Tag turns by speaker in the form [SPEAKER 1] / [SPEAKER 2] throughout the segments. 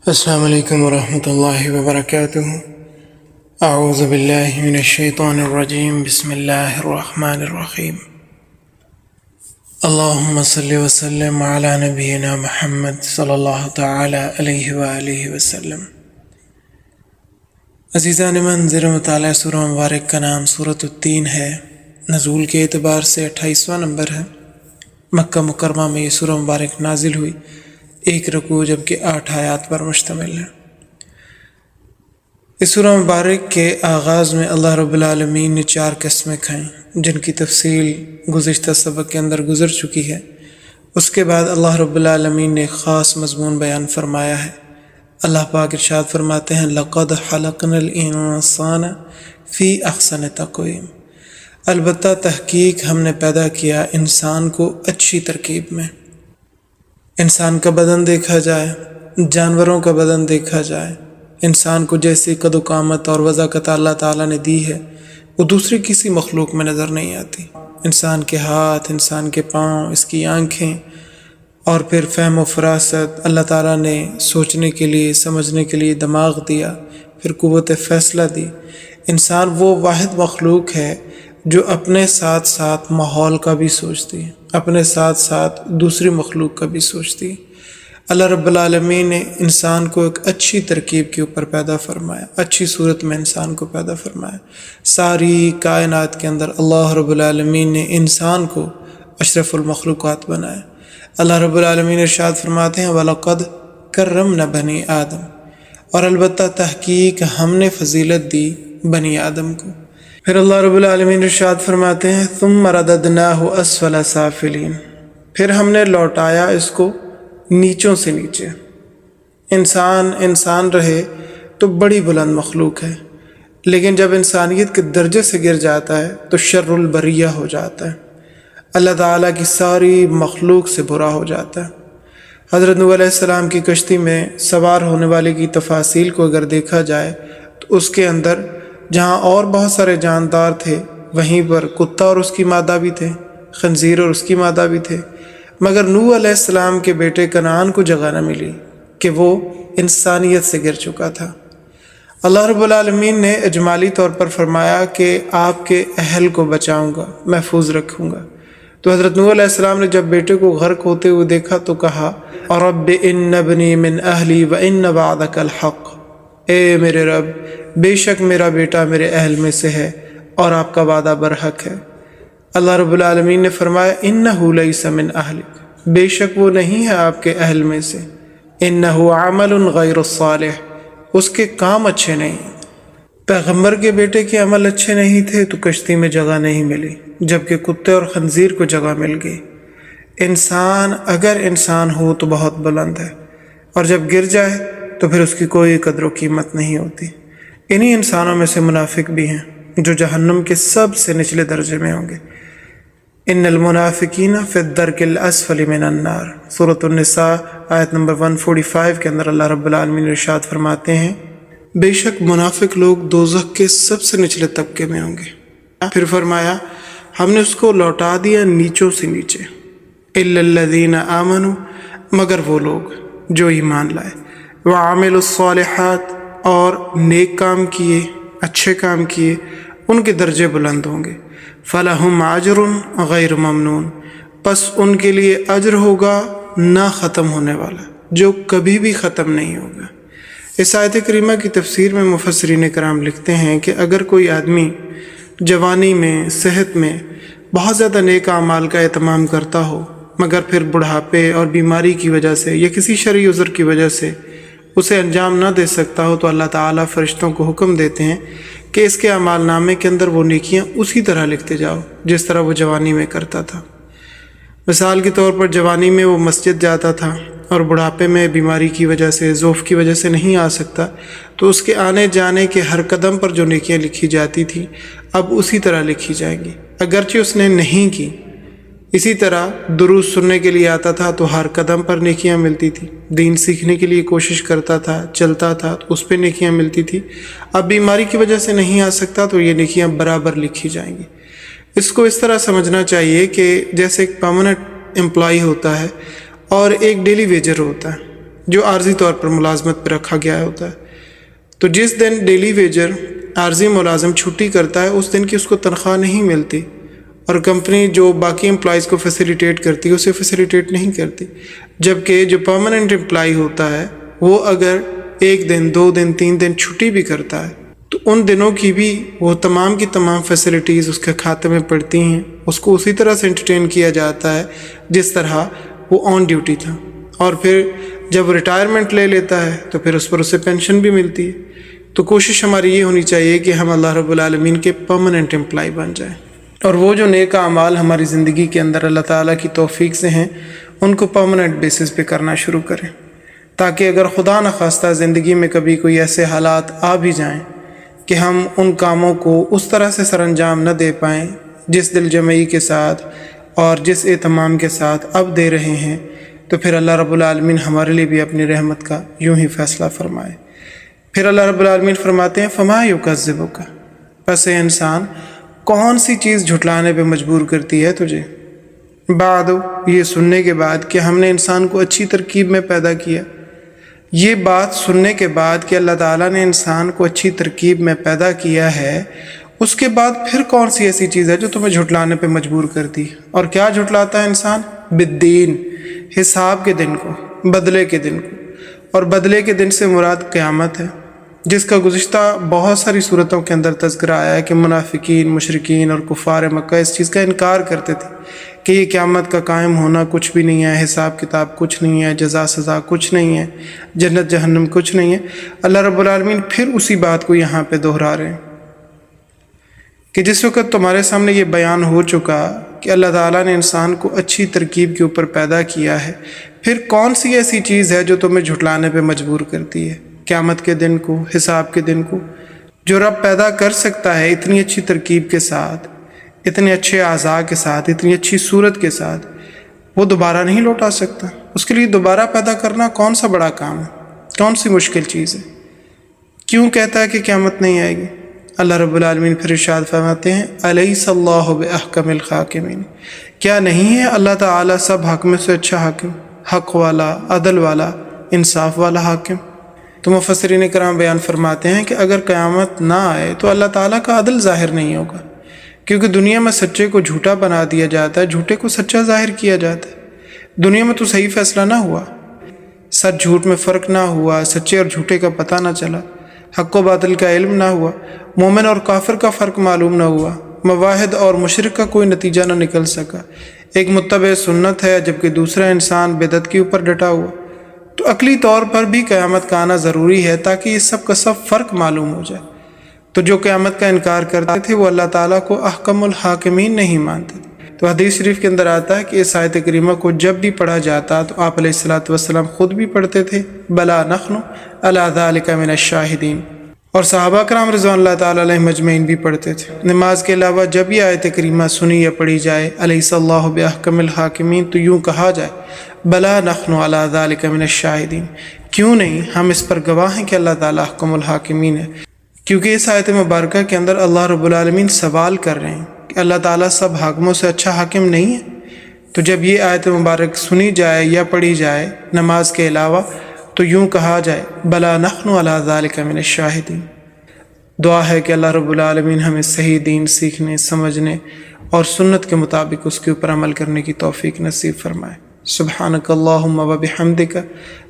[SPEAKER 1] السلام علیکم ورحمۃ اللہ وبرکاتہ۔ اعوذ باللہ من الشیطان الرجیم، بسم اللہ الرحمن الرحیم۔ اللہم صلی وسلم علی نبینا محمد صلی اللہ تعالی علیہ وآلہ وسلم۔ عزیزان من، زیر مطالعہ سورہ مبارک کا نام سورۃ التین ہے۔ نزول کے اعتبار سے 28واں نمبر ہے۔ مکہ مکرمہ میں یہ سورہ مبارک نازل ہوئی، 1 رکوع جبکہ 8 آیات پر مشتمل ہے۔ اس سورہ مبارک کے آغاز میں اللہ رب العالمین نے 4 قسمیں کھائیں جن کی تفصیل گزشتہ سبق کے اندر گزر چکی ہے۔ اس کے بعد اللہ رب العالمین نے ایک خاص مضمون بیان فرمایا ہے۔ اللہ پاک ارشاد فرماتے ہیں، لَقَدْ خَلَقْنَا الْإِنسَانَ فِي أَحْسَنِ تَقْوِيمٍ، البتہ تحقیق ہم نے پیدا کیا انسان کو اچھی ترکیب میں۔ انسان کا بدن دیکھا جائے، جانوروں کا بدن دیکھا جائے، انسان کو جیسی قد و قامت اور وضاقت اللہ تعالیٰ نے دی ہے وہ دوسری کسی مخلوق میں نظر نہیں آتی۔ انسان کے ہاتھ، انسان کے پاؤں، اس کی آنکھیں، اور پھر فہم و فراست، اللہ تعالیٰ نے سوچنے کے لیے، سمجھنے کے لیے دماغ دیا، پھر قوت فیصلہ دی۔ انسان وہ واحد مخلوق ہے جو اپنے ساتھ ساتھ ماحول کا بھی سوچتی ہے، اپنے ساتھ ساتھ دوسری مخلوق کا بھی سوچتی ہے۔ اللہ رب العالمین نے انسان کو ایک اچھی ترکیب کے اوپر پیدا فرمایا، اچھی صورت میں انسان کو پیدا فرمایا۔ ساری کائنات کے اندر اللہ رب العالمین نے انسان کو اشرف المخلوقات بنایا۔ اللہ رب العالمین ارشاد فرماتے ہیں، وَلَقَدْ كَرَّمْنَا بَنِي آدم، اور البتہ تحقیق ہم نے فضیلت دی بنی آدم کو۔ پھر اللہ رب العالمین ارشاد فرماتے ہیں، ثُمَّ رَدَدْنَاهُ أَسْفَلَ سَافِلِينَ، پھر ہم نے لوٹایا اس کو نیچوں سے نیچے۔ انسان رہے تو بڑی بلند مخلوق ہے، لیکن جب انسانیت کے درجے سے گر جاتا ہے تو شر البریہ ہو جاتا ہے، اللہ تعالیٰ کی ساری مخلوق سے برا ہو جاتا ہے۔ حضرت نوح علیہ السلام کی کشتی میں سوار ہونے والے کی تفاصیل کو اگر دیکھا جائے تو اس کے اندر جہاں اور بہت سارے جاندار تھے، وہیں پر کتا اور اس کی مادہ بھی تھے، خنزیر اور اس کی مادہ بھی تھے، مگر نوح علیہ السلام کے بیٹے کنعان کو جگہ نہ ملی کہ وہ انسانیت سے گر چکا تھا۔ اللہ رب العالمین نے اجمالی طور پر فرمایا کہ آپ کے اہل کو بچاؤں گا، محفوظ رکھوں گا۔ تو حضرت نوح علیہ السلام نے جب بیٹے کو غرق ہوتے ہوئے دیکھا تو کہا، رب ان ابنی من اہلی وان وعدک الحق، اے میرے رب، بے شک میرا بیٹا میرے اہل میں سے ہے اور آپ کا وعدہ برحق ہے۔ اللہ رب العالمین نے فرمایا، انہ لیس من اہلک، بے شک وہ نہیں ہے آپ کے اہل میں سے، انہ عمل غیر صالح، اس کے کام اچھے نہیں۔ پیغمبر کے بیٹے کے عمل اچھے نہیں تھے تو کشتی میں جگہ نہیں ملی، جبکہ کتے اور خنزیر کو جگہ مل گئی۔ انسان اگر انسان ہو تو بہت بلند ہے، اور جب گر جائے تو پھر اس کی کوئی قدر و قیمت نہیں ہوتی۔ انہی انسانوں میں سے منافق بھی ہیں جو جہنم کے سب سے نچلے درجے میں ہوں گے۔ ان المنافقین فی الدرک الاسفل من النار، سورۃ النساء آیت نمبر 145 کے اندر اللہ رب العالمین ارشاد فرماتے ہیں، بے شک منافق لوگ دوزخ کے سب سے نچلے طبقے میں ہوں گے۔ پھر فرمایا، ہم نے اس کو لوٹا دیا نیچوں سے نیچے، الا الذین آمنوا، مگر وہ لوگ جو ایمان لائے، وعملوا الصالحات، اور نیک کام کیے، اچھے کام کیے، ان کے درجے بلند ہوں گے۔ فَلَهُمْ عَجْرٌ غَيْرُ مَمْنُونَ، پس ان کے لیے اجر ہوگا نہ ختم ہونے والا، جو کبھی بھی ختم نہیں ہوگا۔ اس آیت کریمہ کی تفسیر میں مفسرین کرام لکھتے ہیں کہ اگر کوئی آدمی جوانی میں، صحت میں بہت زیادہ نیک اعمال کا اہتمام کرتا ہو، مگر پھر بڑھاپے اور بیماری کی وجہ سے یا کسی شرعی عذر کی وجہ سے اسے انجام نہ دے سکتا ہو، تو اللہ تعالیٰ فرشتوں کو حکم دیتے ہیں کہ اس کے اعمال نامے کے اندر وہ نیکیاں اسی طرح لکھتے جاؤ جس طرح وہ جوانی میں کرتا تھا۔ مثال کے طور پر جوانی میں وہ مسجد جاتا تھا اور بڑھاپے میں بیماری کی وجہ سے، ضعف کی وجہ سے نہیں آ سکتا، تو اس کے آنے جانے کے ہر قدم پر جو نیکیاں لکھی جاتی تھیں اب اسی طرح لکھی جائیں گی، اگرچہ اس نے نہیں کی۔ اسی طرح دروس سننے کے لیے آتا تھا تو ہر قدم پر نیکیاں ملتی تھی، دین سیکھنے کے لیے کوشش کرتا تھا، چلتا تھا تو اس پہ نیکیاں ملتی تھی۔ اب بیماری کی وجہ سے نہیں آ سکتا تو یہ نیکیاں برابر لکھی جائیں گی۔ اس کو اس طرح سمجھنا چاہیے کہ جیسے ایک پرماننٹ امپلائی ہوتا ہے اور ایک ڈیلی ویجر ہوتا ہے۔ جو عارضی طور پر ملازمت پہ رکھا گیا ہوتا ہے. تو جس دن ڈیلی ویجر عارضی ملازم چھٹی کرتا ہے اس دن کی اس کو تنخواہ نہیں ملتی، اور کمپنی جو باقی امپلائیز کو فیسیلیٹیٹ کرتی ہے اسے فیسیلیٹیٹ نہیں کرتی. جبکہ جو پرماننٹ امپلائی ہوتا ہے وہ اگر 1 دن 2 دن 3 دن چھٹی بھی کرتا ہے تو ان دنوں کی بھی وہ تمام کی تمام فیسیلیٹیز اس کے کھاتے میں پڑتی ہیں، اس کو اسی طرح سے انٹرٹین کیا جاتا ہے جس طرح وہ آن ڈیوٹی تھا. اور پھر جب ریٹائرمنٹ لے لیتا ہے تو پھر اس پر اسے پینشن بھی ملتی ہے. تو کوشش ہماری یہ ہونی چاہیے کہ ہم اللہ رب العالمین کے پرماننٹ امپلائی بن جائیں، اور وہ جو نیک اعمال ہماری زندگی کے اندر اللہ تعالیٰ کی توفیق سے ہیں ان کو پرماننٹ بیسس پہ کرنا شروع کریں، تاکہ اگر خدا نخواستہ زندگی میں کبھی کوئی ایسے حالات آ بھی جائیں کہ ہم ان کاموں کو اس طرح سے سر انجام نہ دے پائیں جس دل جمعی کے ساتھ اور جس اہتمام کے ساتھ اب دے رہے ہیں، تو پھر اللہ رب العالمین ہمارے لیے بھی اپنی رحمت کا یوں ہی فیصلہ فرمائے. پھر اللہ رب العالمین فرماتے ہیں فما یکذبک، پس اے انسان کون سی چیز جھٹلانے پہ مجبور کرتی ہے تجھے؟ بعد یہ سننے کے بعد کہ ہم نے انسان کو اچھی ترکیب میں پیدا کیا. یہ بات سننے کے بعد کہ اللہ تعالیٰ نے انسان کو اچھی ترکیب میں پیدا کیا ہے، اس کے بعد پھر کون سی ایسی چیز ہے جو تمہیں جھٹلانے پہ مجبور کرتی ہے؟ اور کیا جھٹلاتا ہے انسان؟ بالدین، حساب کے دن کو، بدلے کے دن کو. اور بدلے کے دن سے مراد قیامت ہے، جس کا گزشتہ بہت ساری صورتوں کے اندر تذکرہ آیا ہے کہ منافقین، مشرکین اور کفار مکہ اس چیز کا انکار کرتے تھے کہ یہ قیامت کا قائم ہونا کچھ بھی نہیں ہے، حساب کتاب کچھ نہیں ہے، جزا سزا کچھ نہیں ہے، جنت جہنم کچھ نہیں ہے. اللہ رب العالمین پھر اسی بات کو یہاں پہ دہرا رہے ہیں کہ جس وقت تمہارے سامنے یہ بیان ہو چکا کہ اللہ تعالیٰ نے انسان کو اچھی ترکیب کے اوپر پیدا کیا ہے، پھر کون سی ایسی چیز ہے جو تمہیں جھٹلانے پہ مجبور کرتی ہے؟ قیامت کے دن کو، حساب کے دن کو. جو رب پیدا کر سکتا ہے اتنی اچھی ترکیب کے ساتھ، اتنے اچھے اعضاء کے ساتھ، اتنی اچھی صورت کے ساتھ، وہ دوبارہ نہیں لوٹا سکتا. اس کے لیے دوبارہ پیدا کرنا کون سا بڑا کام ہے، کون سی مشکل چیز ہے؟ کیوں کہتا ہے کہ قیامت نہیں آئے گی؟ اللہ رب العالمین پھر ارشاد فرماتے ہیں الیس اللہ باحکم الحاکمین، کیا نہیں ہے اللہ تعالیٰ سب حاکم سے اچھا حاکم، حق والا، عدل والا، انصاف والا حاکم؟ تو مفسرین کرام بیان فرماتے ہیں کہ اگر قیامت نہ آئے تو اللہ تعالیٰ کا عدل ظاہر نہیں ہوگا، کیونکہ دنیا میں سچے کو جھوٹا بنا دیا جاتا ہے، جھوٹے کو سچا ظاہر کیا جاتا ہے. دنیا میں تو صحیح فیصلہ نہ ہوا، سچ جھوٹ میں فرق نہ ہوا، سچے اور جھوٹے کا پتہ نہ چلا، حق و باطل کا علم نہ ہوا، مومن اور کافر کا فرق معلوم نہ ہوا، مواحد اور مشرک کا کوئی نتیجہ نہ نکل سکا. ایک متبع سنت ہے جبکہ دوسرا انسان بدعت کے اوپر ڈٹا ہوا. تو عقلی طور پر بھی قیامت کا آنا ضروری ہے تاکہ یہ سب کا سب فرق معلوم ہو جائے. تو جو قیامت کا انکار کرتے تھے وہ اللہ تعالیٰ کو احکم الحاکمین نہیں مانتے تھے. تو حدیث شریف کے اندر آتا ہے کہ اس آیت کریمہ کو جب بھی پڑھا جاتا تو آپ علیہ الصلوۃ والسلام خود بھی پڑھتے تھے، بلا نحن علی ذلک من الشاہدین، اور صحابہ کرام رضوان اللہ تعالیٰ علیہ مجمعین بھی پڑھتے تھے. نماز کے علاوہ جب یہ آیت کریمہ سنی یا پڑھی جائے الیس اللہ باحکم الحاکمین، تو یوں کہا جائے بلا نحن علی ذلک من الشاہدین، کیوں نہیں، ہم اس پر گواہ ہیں کہ اللہ تعالیٰ احکم الحاکمین ہے. کیونکہ اس آیت مبارکہ کے اندر اللہ رب العالمین سوال کر رہے ہیں کہ اللہ تعالیٰ سب حاکموں سے اچھا حاکم نہیں ہے. تو جب یہ آیت مبارک سنی جائے یا پڑھی جائے نماز کے علاوہ تو یوں کہا جائے بلا نحن علی ذلک من الشاہدین. دعا ہے کہ اللہ رب العالمین ہمیں صحیح دین سیکھنے، سمجھنے اور سنت کے مطابق اس کے اوپر عمل کرنے کی توفیق نصیب فرمائے. سبحانک اللہم و بحمدک،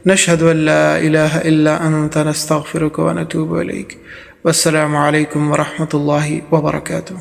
[SPEAKER 1] نشہد ان لا الہ الا انت، نستغفرک و نتوب الیک. والسلام علیکم ورحمۃ اللہ وبرکاتہ.